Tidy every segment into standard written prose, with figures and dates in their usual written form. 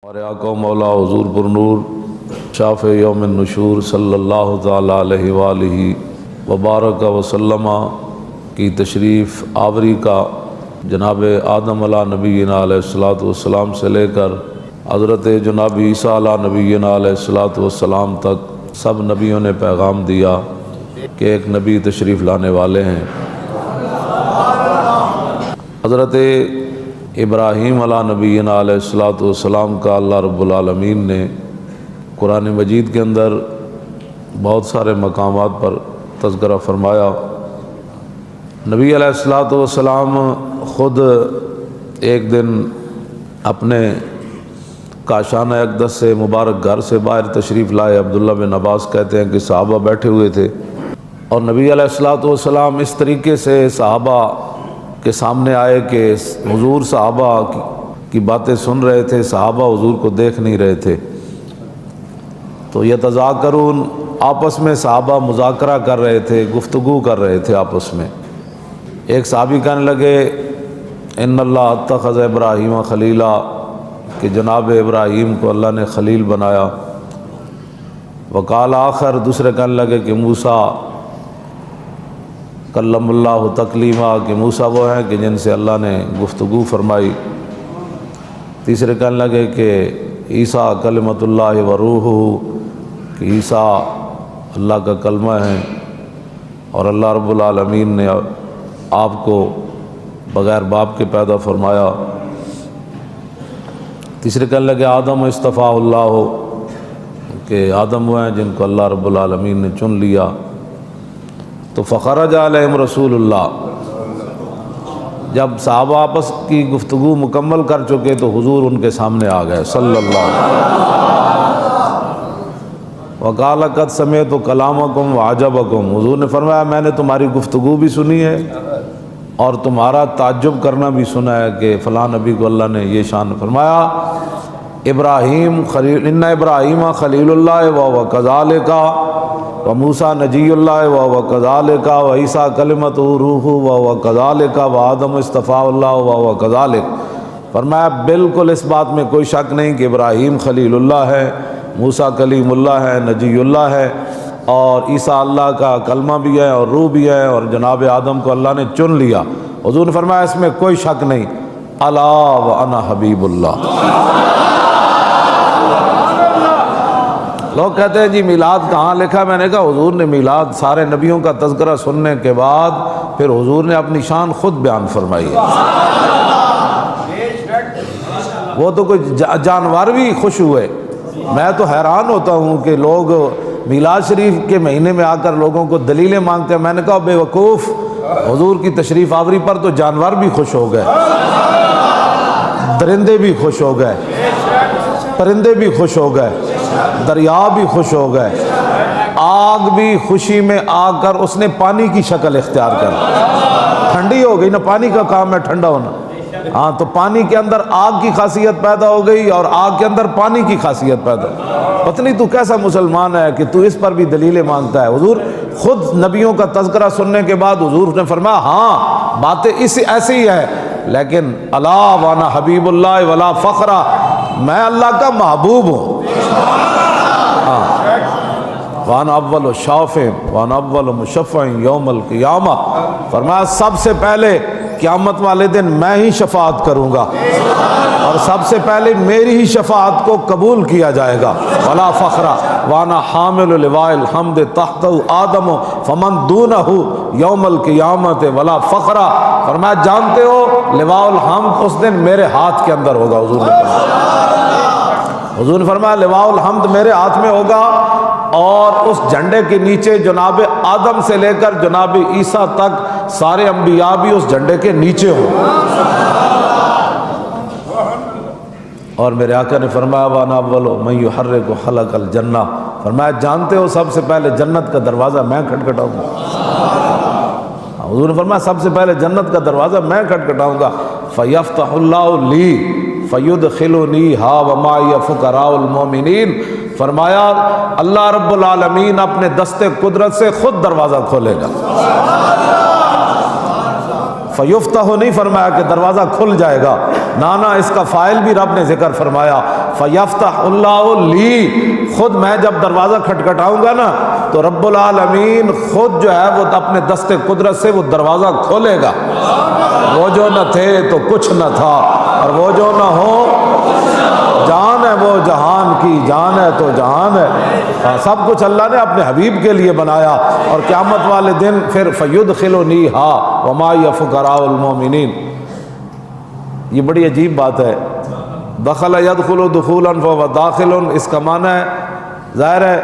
ہمارے آقا مولا حضور پرنور شافع یوم النشور صلی اللہ تعالیٰ علیہ وآلہ وبارک وسلم کی تشریف آوری کا جناب آدم علیہ نبینا علیہ الصلوۃ والسلام سے لے کر حضرت جناب عیسیٰ علیہ نبینا علیہ الصلوۃ والسلام تک سب نبیوں نے پیغام دیا کہ ایک نبی تشریف لانے والے ہیں۔ حضرت ابراہیم علیہ نبینا علیہ الصلوۃ والسلام کا اللہ رب العالمین نے قرآن مجید کے اندر بہت سارے مقامات پر تذکرہ فرمایا۔ نبی علیہ الصلوۃ والسلام خود ایک دن اپنے کاشانہ اقدس سے مبارک گھر سے باہر تشریف لائے۔ عبداللہ بن عباس کہتے ہیں کہ صحابہ بیٹھے ہوئے تھے اور نبی علیہ الصلوۃ والسلام اس طریقے سے صحابہ کے سامنے آئے کہ حضور صحابہ کی باتیں سن رہے تھے، صحابہ حضور کو دیکھ نہیں رہے تھے۔ تو یتذاکرون، آپس میں صحابہ مذاکرہ کر رہے تھے، گفتگو کر رہے تھے آپس میں۔ ایک صحابی کہنے لگے ان اللہ اتخذ ابراہیم خلیلا، کہ جناب ابراہیم کو اللہ نے خلیل بنایا۔ وقال آخر، دوسرے کہنے لگے کہ موسیٰ کلم اللہ تکلیما، کہ موسیٰ وہ ہیں کہ جن سے اللہ نے گفتگو فرمائی۔ تیسرے کہنے لگے کہ عیسیٰ کلمۃ اللہ و روحہ، کہ عیسیٰ اللہ کا کلمہ ہے اور اللہ رب العالمین نے آپ کو بغیر باپ کے پیدا فرمایا۔ تیسرے کہنے لگے آدم اصطفیٰ اللہ، کہ آدم وہ ہیں جن کو اللہ رب العالمین نے چن لیا۔ تو فخرج علیہم رسول اللہ، جب صحابہ آپس کی گفتگو مکمل کر چکے تو حضور ان کے سامنے آ گئے صلی اللہ علیہ وسلم۔ وقال قد سمعت کلامکم وعجبکم، حضور نے فرمایا میں نے تمہاری گفتگو بھی سنی ہے اور تمہارا تعجب کرنا بھی سنا ہے کہ فلاں نبی کو اللہ نے یہ شان فرمایا۔ ابراہیم خلیل، ان ابراہیم خلیل اللہ وهو كذلک، وموسیٰ نجی اللہ وهو كذلک، وعیسیٰ کلمۃ روح وهو كذلک، وآدم اصطفیٰ اللہ وهو كذلک۔ فرمایا بالکل اس بات میں کوئی شک نہیں کہ ابراہیم خلیل اللہ ہے، موسیٰ کلیم اللہ ہے، نجی اللہ ہے، اور عیسیٰ اللہ کا کلمہ بھی ہے اور روح بھی ہے، اور جناب آدم کو اللہ نے چن لیا۔ حضور نے فرمایا اس میں کوئی شک نہیں، الا وانا حبیب اللہ۔ لوگ کہتے ہیں جی میلاد کہاں لکھا؟ میں نے کہا حضور نے میلاد سارے نبیوں کا تذکرہ سننے کے بعد پھر حضور نے اپنی شان خود بیان فرمائی ہے۔ وہ تو کوئی جانور بھی خوش ہوئے۔ میں تو حیران ہوتا ہوں کہ لوگ میلاد شریف کے مہینے میں آ کر لوگوں کو دلیلیں مانگتے ہیں۔ میں نے کہا بے وقوف، حضور کی تشریف آوری پر تو جانور بھی خوش ہو گئے، درندے بھی خوش ہو گئے، پرندے بھی خوش ہو گئے، دریا بھی خوش ہو گئے، آگ بھی خوشی میں آ کر اس نے پانی کی شکل اختیار کر، ٹھنڈی ہو گئی نا، پانی کا کام ہے ٹھنڈا ہونا۔ ہاں تو پانی کے اندر آگ کی خاصیت پیدا ہو گئی اور آگ کے اندر پانی کی خاصیت پیدا ہو گئی۔ پتہ نہیں تو کیسا مسلمان ہے کہ تو اس پر بھی دلیلیں مانگتا ہے۔ حضور خود نبیوں کا تذکرہ سننے کے بعد حضور نے فرمایا ہاں باتیں ایسے ہی ہے، لیکن الا وانا حبیب اللہ ولا فخرہ، میں اللہ کا محبوب ہوں۔ وانا اول شافع وانا اول مشفع یوم القیامہ، فرمایا سب سے پہلے قیامت والے دن میں ہی شفاعت کروں گا اور سب سے پہلے میری ہی شفاعت کو قبول کیا جائے گا۔ ولا فخرہ وانا حامل لواء الحمد تحتہ آدم فمن دونہ یوم القیامت ولا فخرہ، فرمایا جانتے ہو لواء الحمد اس دن میرے ہاتھ کے اندر ہوگا۔ حضور نے فرمایا لواء الحمد میرے ہاتھ میں ہوگا اور اس جھنڈے کے نیچے جناب آدم سے لے کر جناب عیسیٰ تک سارے انبیاء بھی اس جھنڈے کے نیچے ہوں۔ اور میرے آقا نے فرمایا وانا اول من یحرک خلق الجنہ، فرمایا جانتے ہو سب سے پہلے جنت کا دروازہ میں کھٹکھٹاؤں گا۔ حضور نے فرمایا سب سے پہلے جنت کا دروازہ میں کھٹکھٹاؤں گا۔ فیفتح اللہ لی فیدخلنی ہا ومعی فقراء المومنین، فرمایا اللہ رب العالمین اپنے دست قدرت سے خود دروازہ کھولے گا۔ فیفتح نہیں فرمایا کہ دروازہ کھل جائے گا، نانا اس کا فاعل بھی رب نے ذکر فرمایا، فیفتح اللہ لی، خود میں جب دروازہ کھٹکھٹاؤں گا نا تو رب العالمین خود جو ہے وہ اپنے دست قدرت سے وہ دروازہ کھولے گا۔ وہ جو نہ تھے تو کچھ نہ تھا، اور وہ جو نہ ہو جان ہے وہ جہان کی جان ہے تو جہان ہے۔ سب کچھ اللہ نے اپنے حبیب کے لیے بنایا، اور قیامت والے دن پھر فیدخلنیہا وما فقراء المومنین۔ یہ بڑی عجیب بات ہے، دخل یدخل دخولا فهو داخل، اس کا معنی ہے ظاہر ہے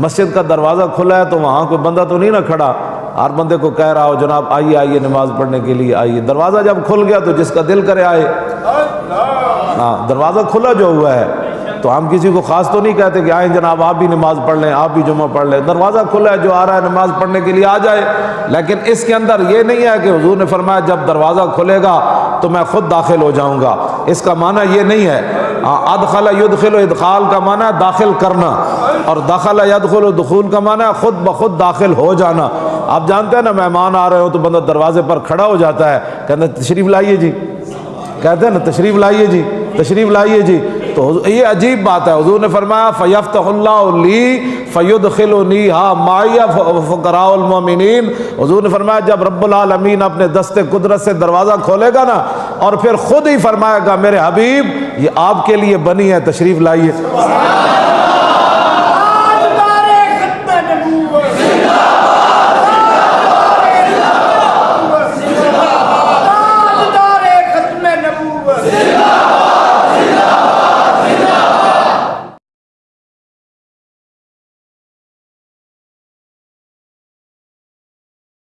مسجد کا دروازہ کھلا ہے تو وہاں کوئی بندہ تو نہیں نہ کھڑا، ہر بندے کو کہہ رہا ہو جناب آئیے آئیے نماز پڑھنے کے لیے آئیے۔ دروازہ جب کھل گیا تو جس کا دل کرے آئے۔ ہاں، دروازہ کھلا جو ہوا ہے تو ہم کسی کو خاص تو نہیں کہتے کہ آئیں جناب آپ بھی نماز پڑھ لیں، آپ بھی جمعہ پڑھ لیں۔ دروازہ کھلا ہے، جو آ رہا ہے نماز پڑھنے کے لیے آ جائے۔ لیکن اس کے اندر یہ نہیں ہے کہ حضور نے فرمایا جب دروازہ کھلے گا تو میں خود داخل ہو جاؤں گا، اس کا معنی یہ نہیں ہے۔ ادخل یدخل، ادخال کا معنی ہے داخل کرنا، اور دخل یدخل دخول کا معنی ہے خود بخود داخل ہو جانا۔ آپ جانتے ہیں نا مہمان آ رہے ہو تو بندہ دروازے پر کھڑا ہو جاتا ہے، کہتے ہیں تشریف لائیے جی، کہتے ہیں نا تشریف لائیے جی، تشریف لائیے جی۔ تو یہ عجیب بات ہے، حضور نے فرمایا فیفتح اللہ لی فیدخلنیہا معی فقراء المومنین۔ حضور نے فرمایا جب رب العالمین اپنے دست قدرت سے دروازہ کھولے گا نا اور پھر خود ہی فرمائے گا میرے حبیب یہ آپ کے لیے بنی ہے، تشریف لائیے۔